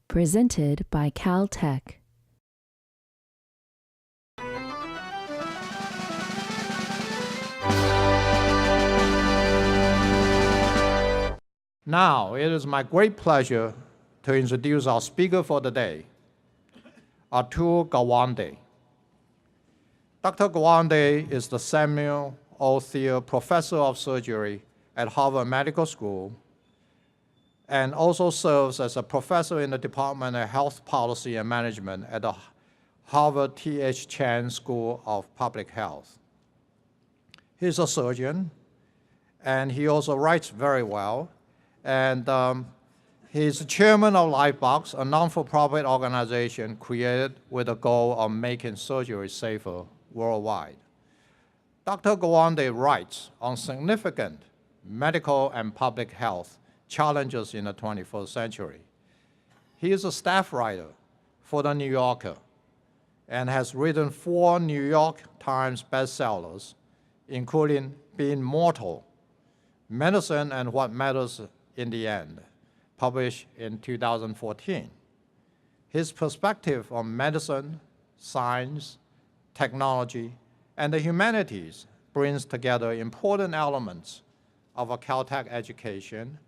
Presented by Caltech. Now, it is my great pleasure to introduce our speaker for the day, Atul Gawande. Dr. Gawande is the Samuel O. Thiel Professor of Surgery at Harvard Medical School and also serves as a professor in the Department of Health Policy and Management at the Harvard T.H. Chan School of Public Health. He's a surgeon, and he also writes very well. And he's chairman of Lifebox, a non-for-profit organization created with the goal of making surgery safer worldwide. Dr. Gawande writes on significant medical and public health challenges in the 21st century. He is a staff writer for The New Yorker and has written 4 New York Times bestsellers, including Being Mortal, Medicine and What Matters in the End, published in 2014. His perspective on medicine, science, technology, and the humanities brings together important elements of a Caltech education,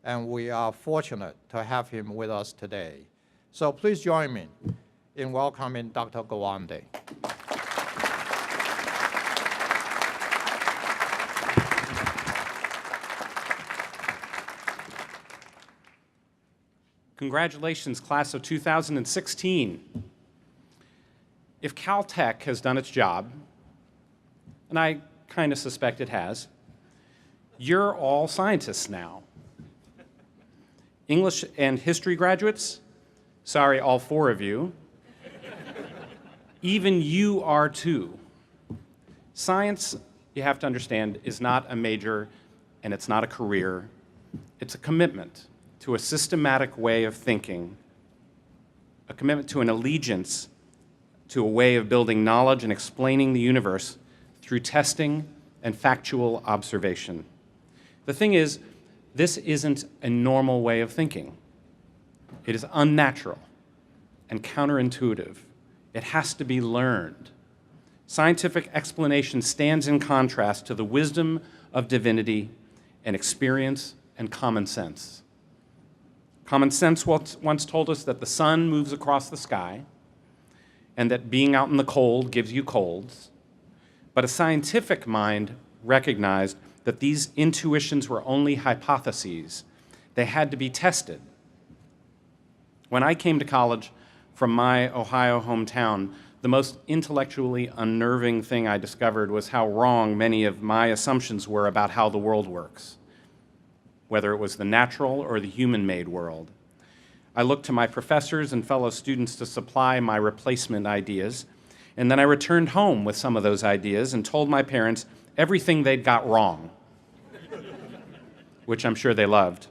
and we are fortunate to have him with us today. So please join me in welcoming Dr. Gawande. Congratulations, class of 2016. If Caltech has done its job, and I kind of suspect it has, you're all scientists now. English and history graduates, sorry, all 4 of you. Even you are too. Science, you have to understand, is not a major and it's not a career. It's a commitment to a systematic way of thinking, a commitment to an allegiance to a way of building knowledge and explaining the universe through testing and factual observation. The thing is, this isn't a normal way of thinking. It is unnatural and counterintuitive. It has to be learned. Scientific explanation stands in contrast to the wisdom of divinity and experience and common sense. Common sense once told us that the sun moves across the sky and that being out in the cold gives you colds. But a scientific mind recognized that these intuitions were only hypotheses. They had to be tested. When I came to college from my Ohio hometown, the most intellectually unnerving thing I discovered was how wrong many of my assumptions were about how the world works, whether it was the natural or the human-made world. I looked to my professors and fellow students to supply my replacement ideas, and then I returned home with some of those ideas and told my parents everything they'd got wrong, which I'm sure they loved.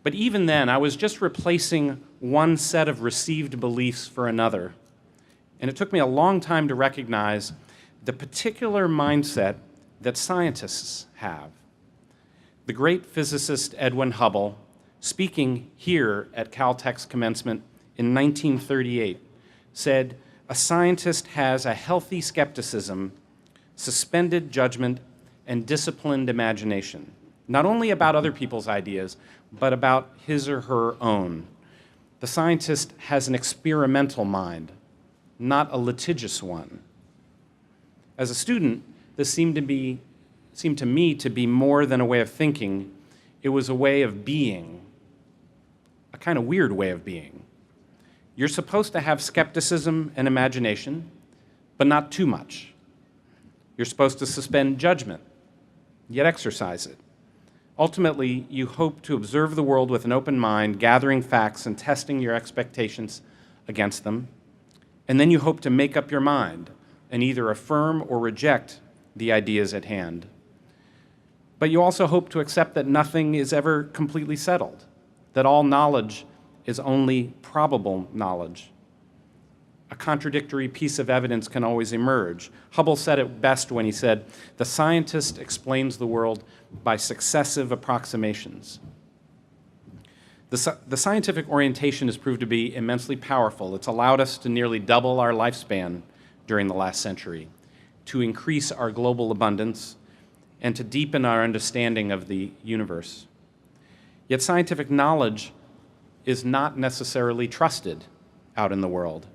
But even then, I was just replacing one set of received beliefs for another, and it took me a long time to recognize the particular mindset that scientists have. The great physicist Edwin Hubble, speaking here at Caltech's commencement in 1938, said, "A scientist has a healthy skepticism, suspended judgment, and disciplined imagination, not only about other people's ideas, but about his or her own. The scientist has an experimental mind, not a litigious one." As a student, this seemed to me to be more than a way of thinking. It was a way of being, a kind of weird way of being. You're supposed to have skepticism and imagination, but not too much. You're supposed to suspend judgment, yet exercise it. Ultimately, you hope to observe the world with an open mind, gathering facts and testing your expectations against them. And then you hope to make up your mind and either affirm or reject the ideas at hand. But you also hope to accept that nothing is ever completely settled, that all knowledge is only probable knowledge. A contradictory piece of evidence can always emerge. Hubble said it best when he said, "The scientist explains the world by successive approximations." The scientific orientation has proved to be immensely powerful. It's allowed us to nearly double our lifespan during the last century, to increase our global abundance, and to deepen our understanding of the universe. Yet scientific knowledge is not necessarily trusted out in the world.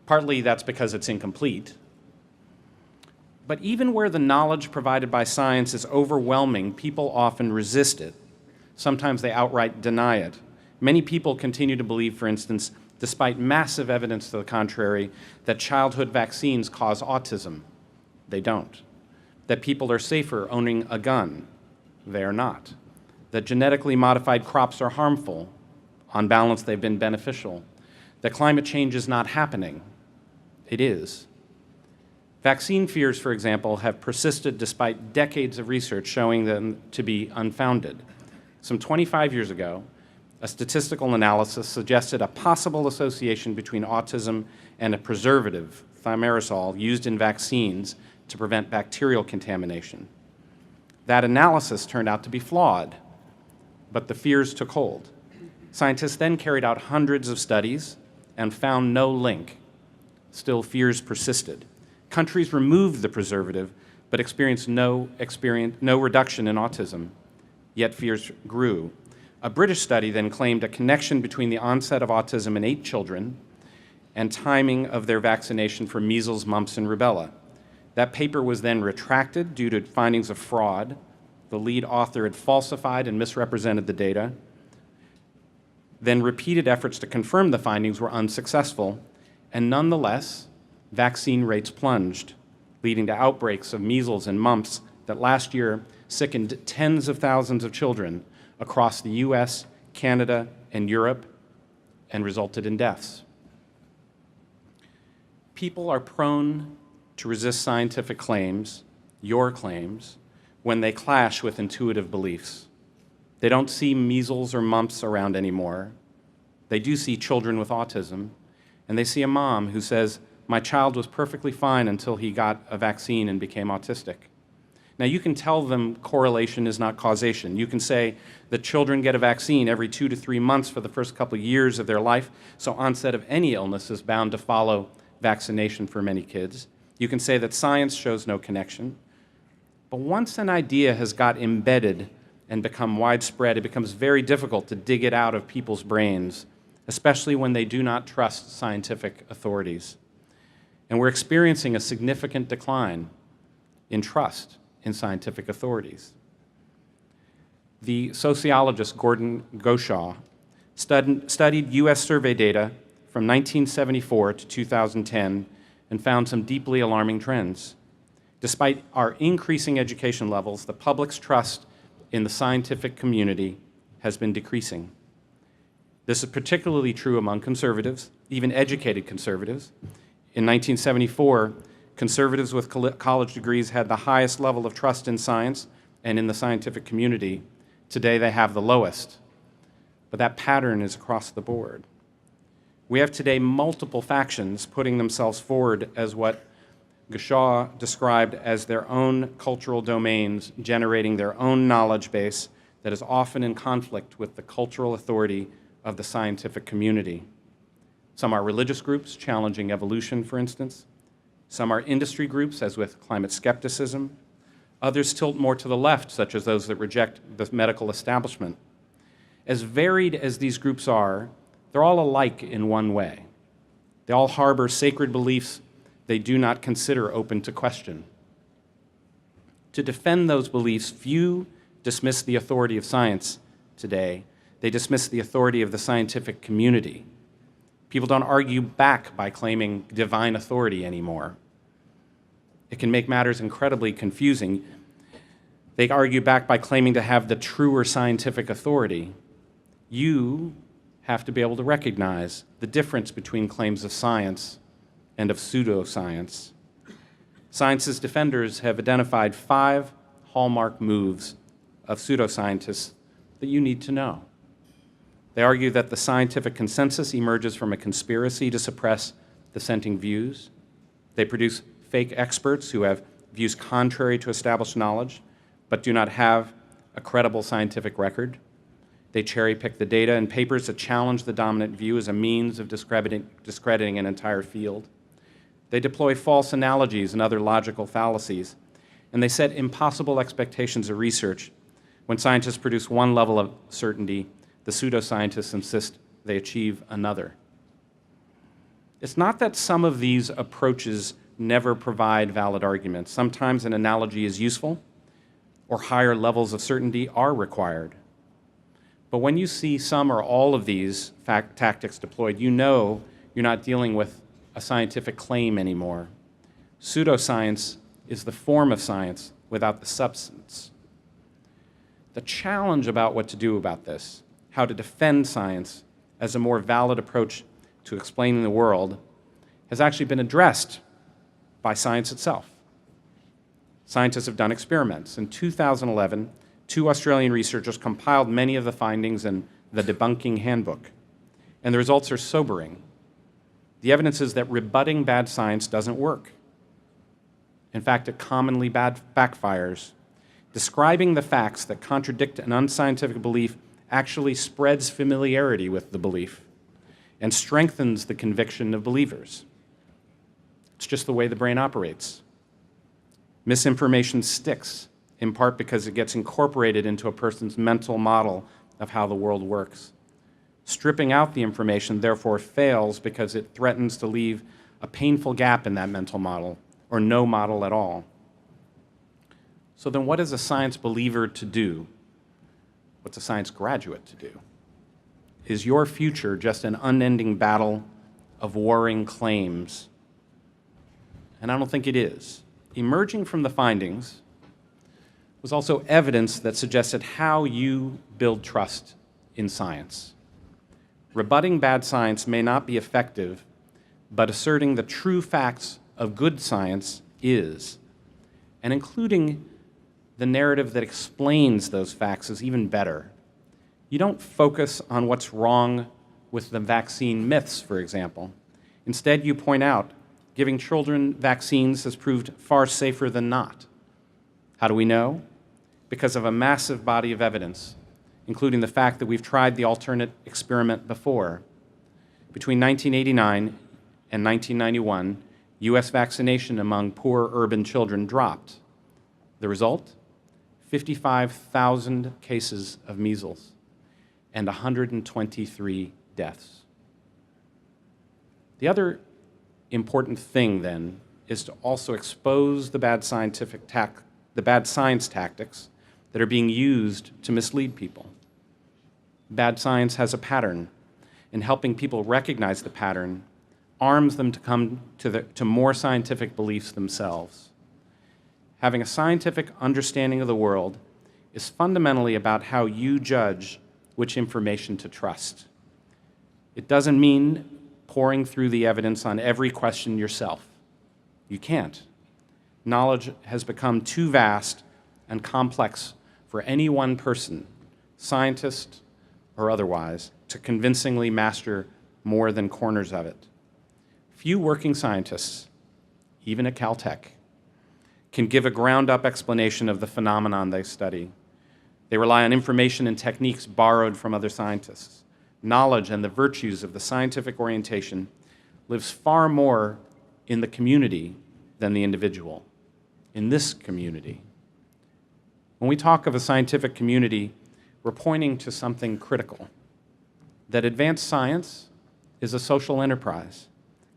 Partly that's because it's incomplete. But even where the knowledge provided by science is overwhelming, people often resist it. Sometimes they outright deny it. Many people continue to believe, for instance, despite massive evidence to the contrary, that childhood vaccines cause autism. They don't. That people are safer owning a gun. They are not. That genetically modified crops are harmful. On balance, they've been beneficial. That climate change is not happening. It is. Vaccine fears, for example, have persisted despite decades of research showing them to be unfounded. Some 25 years ago, a statistical analysis suggested a possible association between autism and a preservative, thimerosal, used in vaccines to prevent bacterial contamination. That analysis turned out to be flawed, but the fears took hold. Scientists then carried out hundreds of studies and found no link. Still, fears persisted. Countries removed the preservative, but experienced no reduction in autism, yet fears grew. A British study then claimed a connection between the onset of autism in 8 children and timing of their vaccination for measles, mumps, and rubella. That paper was then retracted due to findings of fraud. The lead author had falsified and misrepresented the data. Then repeated efforts to confirm the findings were unsuccessful, and nonetheless, vaccine rates plunged, leading to outbreaks of measles and mumps that last year sickened tens of thousands of children across the US, Canada, and Europe, and resulted in deaths. People are prone to resist scientific claims, your claims, when they clash with intuitive beliefs. They don't see measles or mumps around anymore. They do see children with autism, and they see a mom who says, "My child was perfectly fine until he got a vaccine and became autistic." Now, you can tell them correlation is not causation. You can say that children get a vaccine every 2 to 3 months for the first couple of years of their life, so onset of any illness is bound to follow vaccination for many kids. You can say that science shows no connection. But once an idea has got embedded and become widespread, it becomes very difficult to dig it out of people's brains, especially when they do not trust scientific authorities. And we're experiencing a significant decline in trust in scientific authorities. The sociologist Gordon Goshaw studied US survey data from 1974 to 2010 and found some deeply alarming trends. Despite our increasing education levels, the public's trust in the scientific community has been decreasing. This is particularly true among conservatives, even educated conservatives. In 1974, conservatives with college degrees had the highest level of trust in science and in the scientific community. Today, they have the lowest. But that pattern is across the board. We have today multiple factions putting themselves forward as what Goshaw described as their own cultural domains, generating their own knowledge base that is often in conflict with the cultural authority of the scientific community. Some are religious groups challenging evolution, for instance. Some are industry groups, as with climate skepticism. Others tilt more to the left, such as those that reject the medical establishment. As varied as these groups are, they're all alike in one way. They all harbor sacred beliefs they do not consider open to question. To defend those beliefs, few dismiss the authority of science today. They dismiss the authority of the scientific community. People don't argue back by claiming divine authority anymore. It can make matters incredibly confusing. They argue back by claiming to have the truer scientific authority. You have to be able to recognize the difference between claims of science and of pseudoscience. Science's defenders have identified 5 hallmark moves of pseudoscientists that you need to know. They argue that the scientific consensus emerges from a conspiracy to suppress dissenting views. They produce fake experts who have views contrary to established knowledge, but do not have a credible scientific record. They cherry-pick the data in papers that challenge the dominant view as a means of discrediting an entire field. They deploy false analogies and other logical fallacies, and they set impossible expectations of research. When scientists produce one level of certainty, the pseudoscientists insist they achieve another. It's not that some of these approaches never provide valid arguments. Sometimes an analogy is useful, or higher levels of certainty are required. But when you see some or all of these tactics deployed, you know you're not dealing with a scientific claim anymore. Pseudoscience is the form of science without the substance. The challenge about what to do about this, how to defend science as a more valid approach to explaining the world, has actually been addressed by science itself. Scientists have done experiments. In 2011, 2 Australian researchers compiled many of the findings in the Debunking Handbook, and the results are sobering. The evidence is that rebutting bad science doesn't work. In fact, it commonly backfires. Describing the facts that contradict an unscientific belief actually spreads familiarity with the belief and strengthens the conviction of believers. It's just the way the brain operates. Misinformation sticks, in part because it gets incorporated into a person's mental model of how the world works. Stripping out the information, therefore, fails because it threatens to leave a painful gap in that mental model, or no model at all. So then what is a science believer to do? What's a science graduate to do? Is your future just an unending battle of warring claims? And I don't think it is. Emerging from the findings was also evidence that suggested how you build trust in science. Rebutting bad science may not be effective, but asserting the true facts of good science is. And including the narrative that explains those facts is even better. You don't focus on what's wrong with the vaccine myths, for example. Instead, you point out giving children vaccines has proved far safer than not. How do we know? Because of a massive body of evidence, including the fact that we've tried the alternate experiment before. Between 1989 and 1991, US vaccination among poor urban children dropped. The result? 55,000 cases of measles and 123 deaths. The other important thing, then, is to also expose the bad science tactics that are being used to mislead people. Bad science has a pattern, and helping people recognize the pattern arms them to come to more scientific beliefs themselves. Having a scientific understanding of the world is fundamentally about how you judge which information to trust. It doesn't mean pouring through the evidence on every question yourself. You can't. Knowledge has become too vast and complex for any one person, scientist or otherwise, to convincingly master more than corners of it. Few working scientists, even at Caltech, can give a ground-up explanation of the phenomenon they study. They rely on information and techniques borrowed from other scientists. Knowledge and the virtues of the scientific orientation lives far more in the community than the individual, in this community. When we talk of a scientific community, we're pointing to something critical, that advanced science is a social enterprise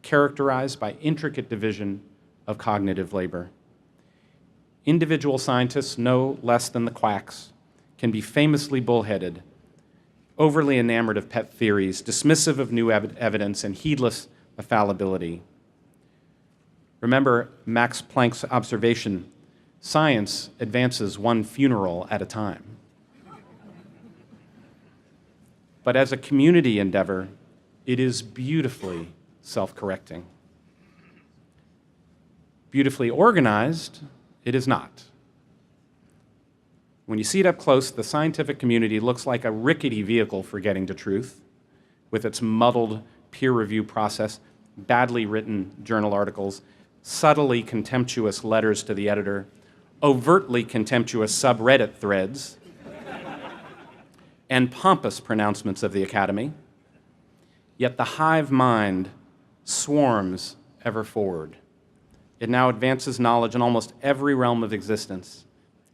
characterized by intricate division of cognitive labor. Individual scientists, no less than the quacks, can be famously bullheaded, overly enamored of pet theories, dismissive of new evidence, and heedless of fallibility. Remember Max Planck's observation, science advances one funeral at a time. But as a community endeavor, it is beautifully self-correcting. Beautifully organized, it is not. When you see it up close, the scientific community looks like a rickety vehicle for getting to truth, with its muddled peer review process, badly written journal articles, subtly contemptuous letters to the editor, overtly contemptuous subreddit threads, and pompous pronouncements of the Academy, yet the hive mind swarms ever forward. It now advances knowledge in almost every realm of existence,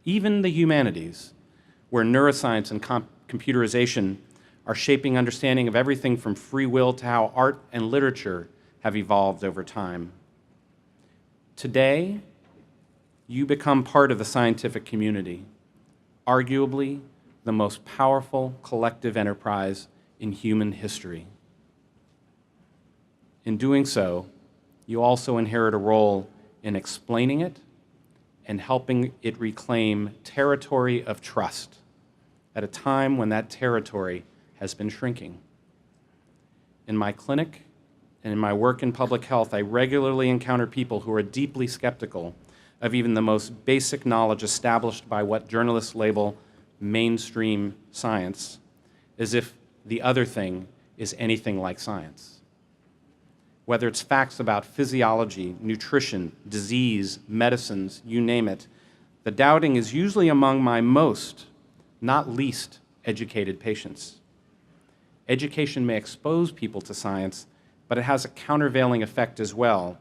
even the humanities, where neuroscience and computerization are shaping understanding of everything from free will to how art and literature have evolved over time. Today, you become part of the scientific community, arguably the most powerful collective enterprise in human history. In doing so, you also inherit a role in explaining it and helping it reclaim territory of trust at a time when that territory has been shrinking. In my clinic and in my work in public health, I regularly encounter people who are deeply skeptical of even the most basic knowledge established by what journalists label mainstream science, as if the other thing is anything like science. Whether it's facts about physiology, nutrition, disease, medicines, you name it, the doubting is usually among my most, not least, educated patients. Education may expose people to science, but it has a countervailing effect as well,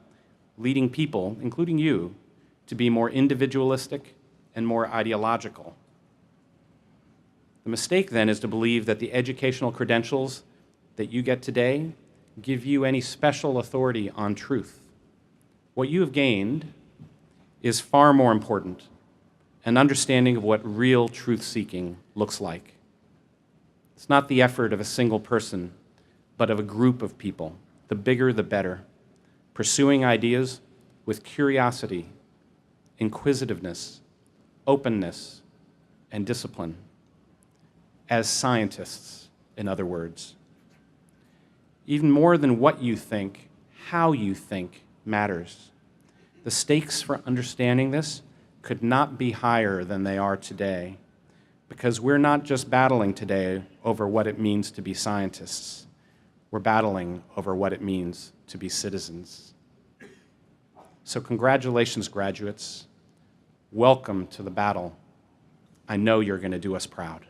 leading people, including you, to be more individualistic and more ideological. The mistake then is to believe that the educational credentials that you get today give you any special authority on truth. What you have gained is far more important, an understanding of what real truth-seeking looks like. It's not the effort of a single person, but of a group of people, the bigger the better, pursuing ideas with curiosity, inquisitiveness, openness, and discipline. As scientists, in other words. Even more than what you think, how you think matters. The stakes for understanding this could not be higher than they are today, because we're not just battling today over what it means to be scientists. We're battling over what it means to be citizens. So congratulations, graduates. Welcome to the battle. I know you're going to do us proud.